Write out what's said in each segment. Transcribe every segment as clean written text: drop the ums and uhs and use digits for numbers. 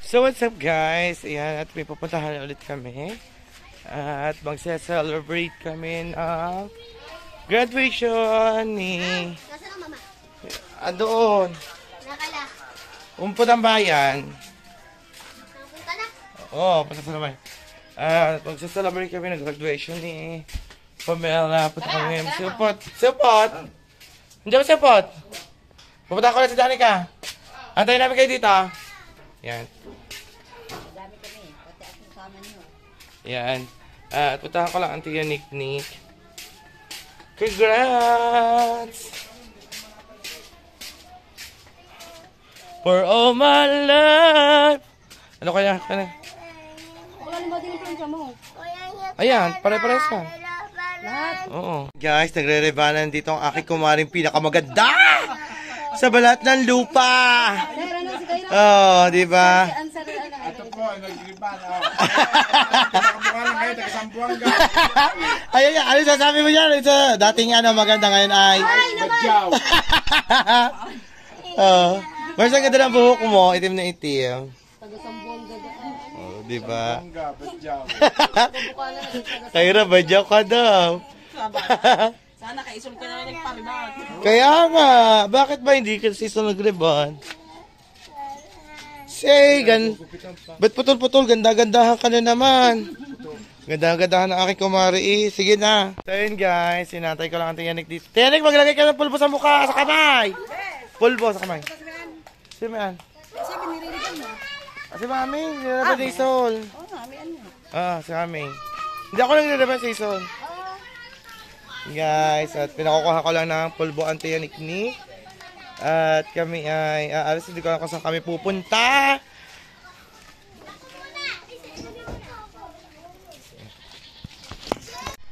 So what's up guys? Ayan, at may pupuntahan ulit kami. At magse-celebrate kami ng graduation ni... Nasaan ang mama? Doon. Nakala. Umpod ang bayan. Napunta na? Oo, punta sa naman. At magse-celebrate kami ng graduation ni Pamela. Punta kami. Silpot! Silpot! Hindi ba Silpot? Pupunta ko na si Danica. Antayin namin kayo dito. Yan. Dami kami. Pati at kasama niyo. Yan. At puntahan ko lang ang tiya Nick. Congrats! For all my life! Ano kaya? Wala mo din yung pinsa mo. Ayan, pare-pares ka. Lahat. Oo. Guys, nagre-rebanan dito ang aking kumaring pinakamaganda! Sa balat ng lupa! Oh, di ba? Ito po, nag-riban. Nakabuka lang kayo, taga-Sambuanga. Ayun, ano sasabi mo yan? Dating maganda ngayon ay... Badyaw. Oh. Mas ang ganda ng buhok mo, itim na itim. Taga-Sambuanga daan. Oh, di ba? Sambuanga, badyaw. Kaya badyaw ka daw. Sana kaisol ka na nagpariban. Kaya nga, bakit ba hindi ka season nag-ribbon? Say, ba't putol-putol? Ganda-gandahan ka na naman. Ganda-gandahan ang aking kumari. Sige na. So yun guys, sinatay ko lang ang Tiyanik dito. Tiyanik, maglagay ka ng pulbo sa mukha, sa kamay. Pulbo sa kamay. Sino yan? Sabi nililitan mo. Si Mami, nilalaban si Sol. Oo nga, may ano. Si Mami. Hindi ako lang nilalaban si Sol. Guys, at pinakukuha ko lang ng pulbo ang Tiyanik ni. At kami ay aalis, hindi ko alam kung saan kami pupunta.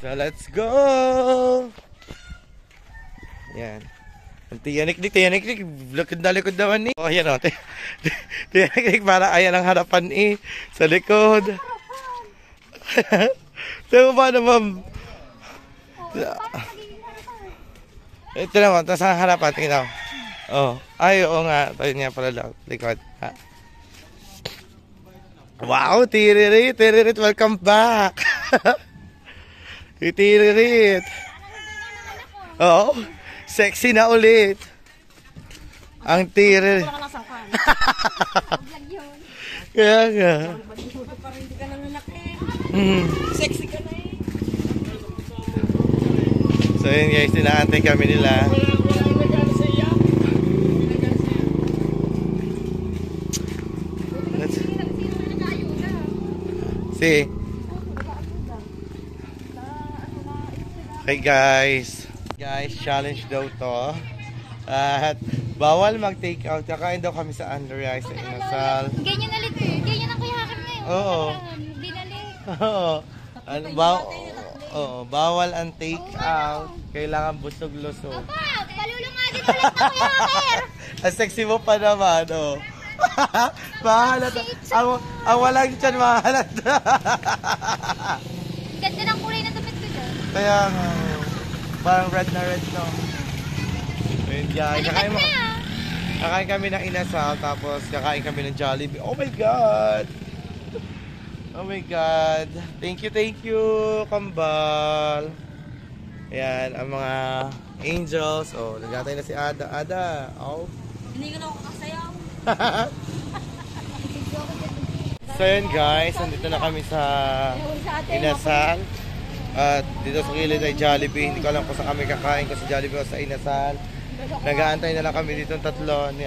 So let's go! Yan. Ang Tiyanik, likod na naman eh. Oh, yan o. Tiyanik, para ayan ang harapan eh. Sa likod. Ito ba naman? Ito naman, ito sa harapan, tingnan mo. Oh, ay, oo nga. Tayo niya pala lang. Likod. Ha. Wow, Tiririt. Tiririt, welcome back. Tiririt. Oo, sexy na ulit. Ang Tiririt. Kaya nga. Sexy ka na eh. So yun guys, tinaantay kami nila. See? Okay guys. Guys, challenge daw to. At bawal mag-take out. Kakain daw kami sa Andrea sa Inasal. Ganyan na lito eh. Ganyan ang kuya hakim ngayon. Oo. Binalik. Oo. Bawal ang take out. Kailangan busog-lusog. Pa, palulungadin ulit na kuya hakim. Ang sexy mo pa naman, oh. Mahalata. Ang walang tiyan, mahalata. Ganda ng kulay ng damit ko dyan. Kaya nga, parang red na red, no? Ayun, guys. Kakain kami ng Inasal, tapos kakain kami ng Jollibee. Oh my God! Oh my God! Thank you, Kambal. Ayan, ang mga angels. Oh, nagatay na si Ada. Ada, oh. Hindi ka na ako kasayaw. So yun guys, nandito na kami sa Inasal. At dito sa gilid ay Jollibee. Hindi ko alam kung saan kami kakain, kasi Jollibee o sa Inasal. Nag-aantay na lang kami dito ng tatlo ni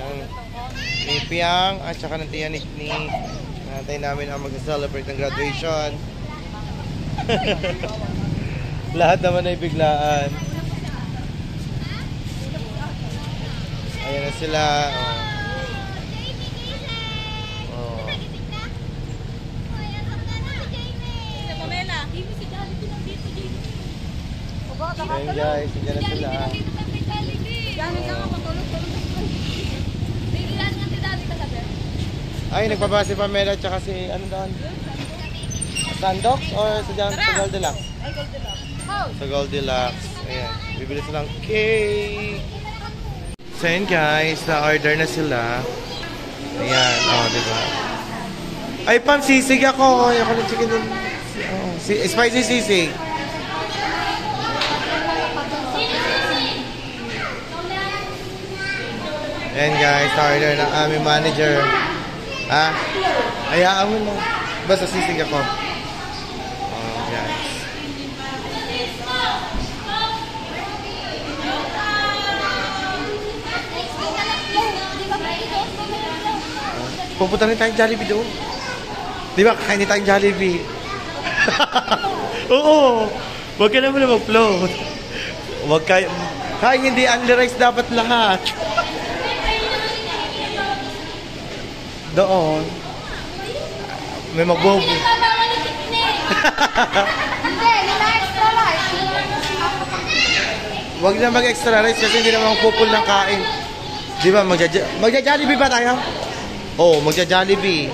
Piang at saka ng Tiyanik ni. Nag-aantay namin ang mag-celebrate ng graduation. Lahat naman ay biglaan. Ayan na sila. Oh. Pamela. Ayan guys, nandiyan na sila. Ay, nagbaba si Pamela at saka si, ano doon? Sandox or sa Goldilocks? Sa Goldilocks. Ayan, bibili silang cake. So yun guys, na-order na sila. Ayan, oh, diba? Ay, Pam, sisig ako. Ayoko ng chicken din. Oh, spicy sisig. Ayan guys, order ng aming manager. Ha? Hayaan mo na. Basta sisig ako. Oh, guys. Pupunta rin tayong Jollibee doon. Di ba, kakain din tayong Jollibee. Oo. Huwag ka naman na mag-float. Huwag kayo. Kaya hindi only rice dapat lahat. Doon. May magbobo. Hindi, nila extra life. Huwag na mag-extra rice kasi hindi naman pupul ng kain. Di ba, magja-Jollibee ba tayo? Oo, magja-Jollibee.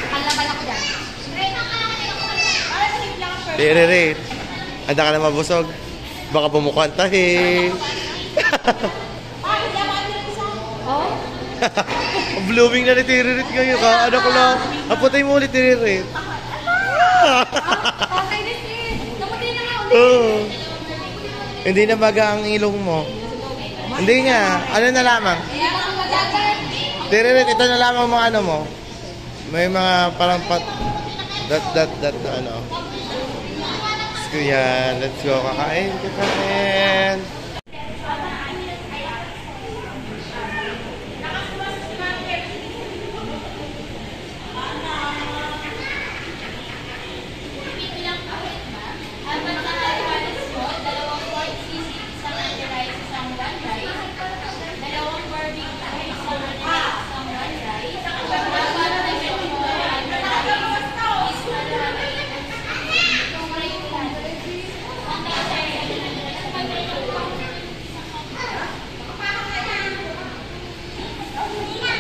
Kalaban ako dyan. Tere-rate. Handa ka na mabusog. Baka bumukantahe. Oh? Blooming na ni Tere-rate ngayon ka. Ano ko lang. Aputay mo ulit Tere-rate. Okay, this is. Namatay na nga ulit. Oo. Hindi na baga ang ilong mo. Hindi nga. Ano na lamang? Kaya ako magagay. Tere-rate, ito na lamang mga ano mo. May mga parang that, ano. Let's go yan. Let's go. Kakain.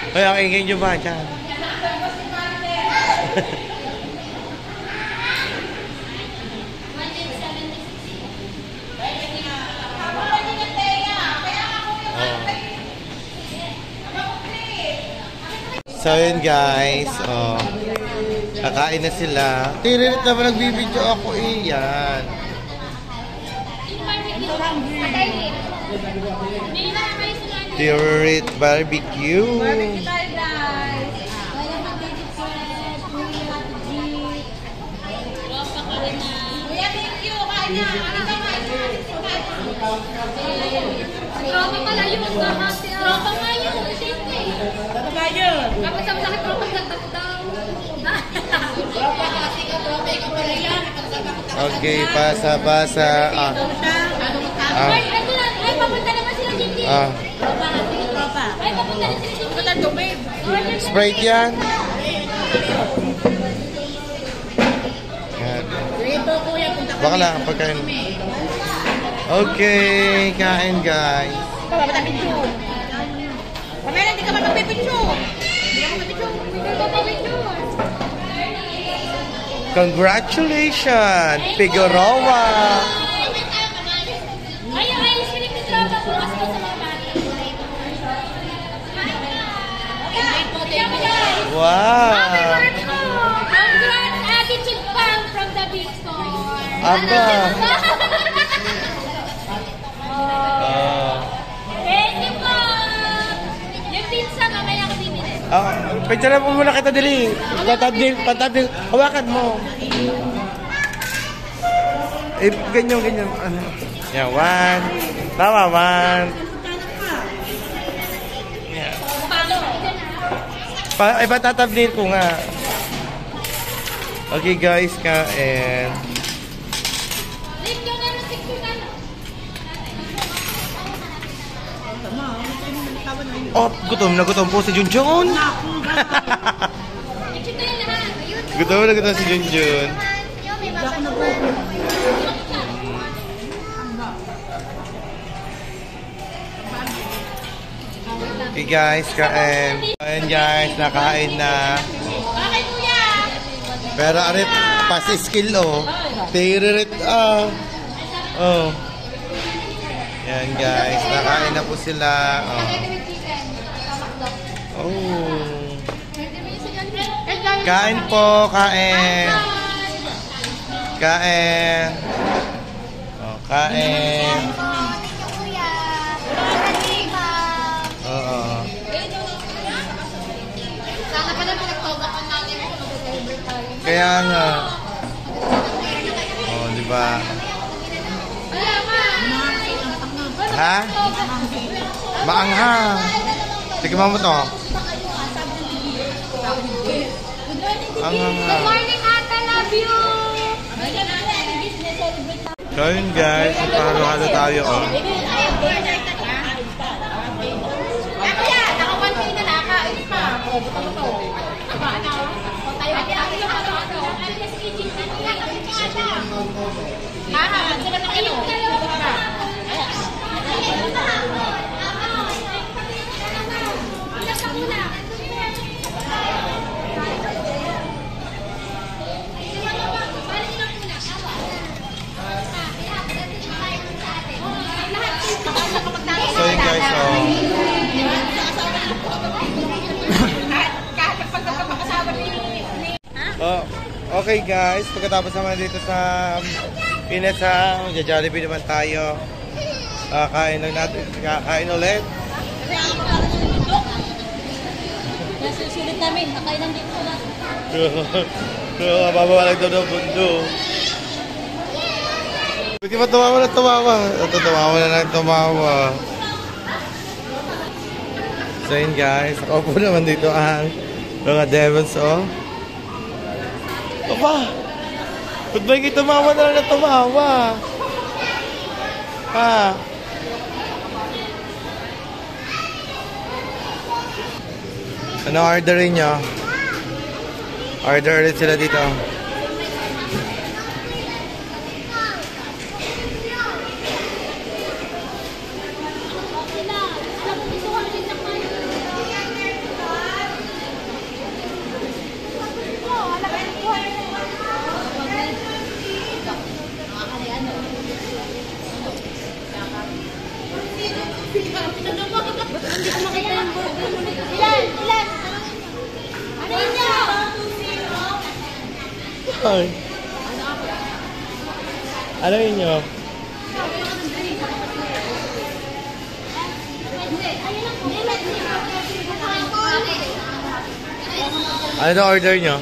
Kaya kaingin nyo ba dyan? So yun guys, kakain na sila. Tiririt naman nagbibidyo ako yan. Tiririt barbecue. Barbecue tayo, guys. Kaya mag-edit ko. Kuya, thank you. Kain na. Ano ka kain na? Tropa pala yun. Tropa nga yun. Siyempre. Ano ba yun? Kapag sa masakit, tropa nagtap daw. Tropa kasi ka, tropa. Ikaw pala yan. Okay, pasa. Ay, ito na. Ay, papunta naman sila dito. Tropa kasi ka, tropa. Ay, papunta na sila dito. Ito tubig. Sprite yan. Yan. Ito, kuya. Punta Baka lang, pagkain. Okay, kain guys. Pamela, picture. Pamela, hindi ka ba magpipicture? Hindi ako magpipicture. Congratulations, Figueroa. Ay, sinig ni tropa. Bukas ko sa mga bata. Wow. Congrats, Attitude Pang from the Big Store. Aba. Thank you po. Yung pizza, mamaya ko bibili. Picture mo muna kita dili. Patabil. Hawakan mo. Ganyan. Ano? Yan, one. Tama, one. Yan. Patatablin ko nga. Okay guys, kain. Oh, gutom po si Junjun. Gutom si Junjun. Okay guys, kain. Ayan guys, nakain na. Pero arit, pas skill Tiririt oh. Ayan guys, nakain na po sila. Oh. Kain po, kain. Kain. Oh, kain. Oo. Sana pala pinagtogakan natin kung mag-deliver tayo. Kaya nga. Oh, di ba? Kaya nga. Ha? Maanghang. Tignan mo to. Good morning, Ate. Love you. So yun guys, magpahalo-halo tayo. Oh. Kuya, naka-1K na nakain pa. Buto mo to. Sila na kayo. So yun guys, oh. Oh, okay guys, pagkatapos naman dito sa Inasal, Jollibee naman tayo. Kain lang natin, kakain ulit. Susulit namin, nakainan dito na. Pero mababalag daw ng bundo. Hindi ba tumawa na tumawa? Ito, tumawa na lang tumawa. So yun guys, ako po naman dito ang mga devils, oh. Aba! Ba't ba kayo tumawa na lang na tumawa? Ha? Ano orderin nyo? Order ulit sila dito. Ilan? Ano yun niya? Ay. Ano yun nyo? Ano na order nyo?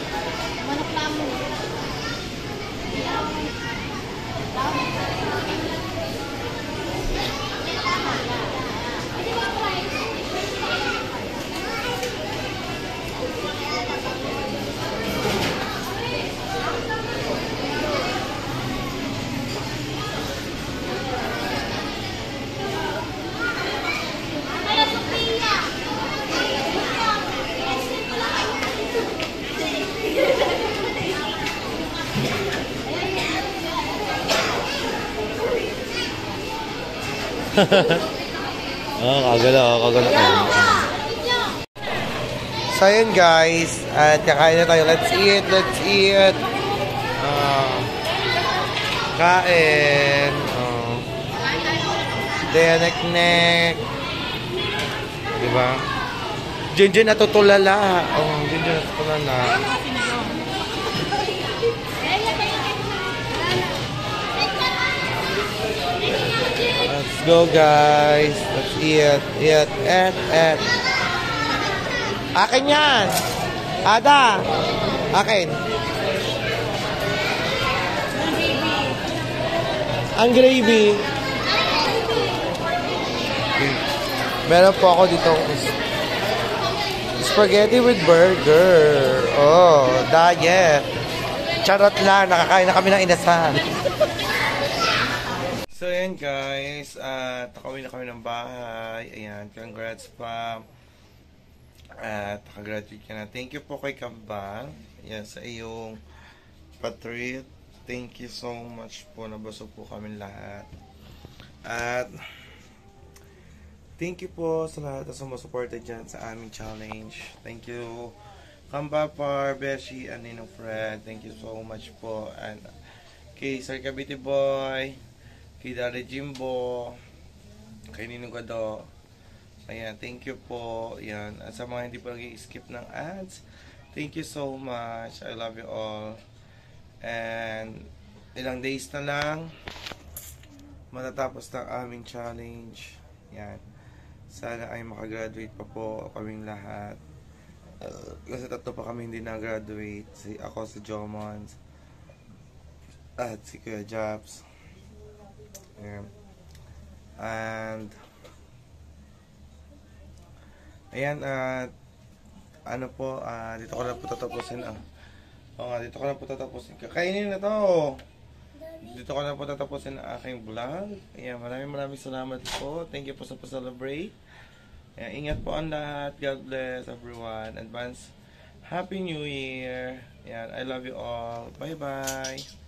Kagala. So yun guys, at kakain na tayo. Let's eat. Kain. Nek. Diba? Junjun natutulala. Junjun natutulala. Let's go guys. Let's eat. Akin yan. Ada. Akin. Ang gravy. Meron po ako dito spaghetti with burger. Oh, diet. Charot lang. Nakakain na kami ng inasal. So, ayan guys, nakauwi na kami ng bahay. Ayan, congrats pa. At nakagraduate ka na. Thank you po kay Kambang. Ayan, sa iyong patreat. Thank you so much po. Nabasok po kami lahat. At thank you po sa lahat na sumusuporta dyan sa aming challenge. Thank you, Kambapar, Beshi, and Ninong Fred. Thank you so much po. And kay Sir Cavite Boy, kay Daddy Jimbo, kay Ninong Gado. Ayan, thank you po. Ayan. At sa mga hindi pa nag-skip ng ads, Thank you so much. I love you all. And ilang days na lang matatapos ng aming challenge. Yan. Sana ay makagraduate pa po kaming lahat. Kasi 3 pa kami hindi na-graduate. Ako, si Jomons, at si Kuya Japs. Ayan. And ayan, ano po, dito ko na po tatapusin. Dito ko na po tatapusin. Kakainin na to. Dito ko na po tatapusin ang aking vlog. Ayan, maraming salamat po. Thank you po sa pa-celebrate. Ayan, ingat po ang lahat. God bless everyone. Advance Happy New Year. Ayan, I love you all. Bye-bye.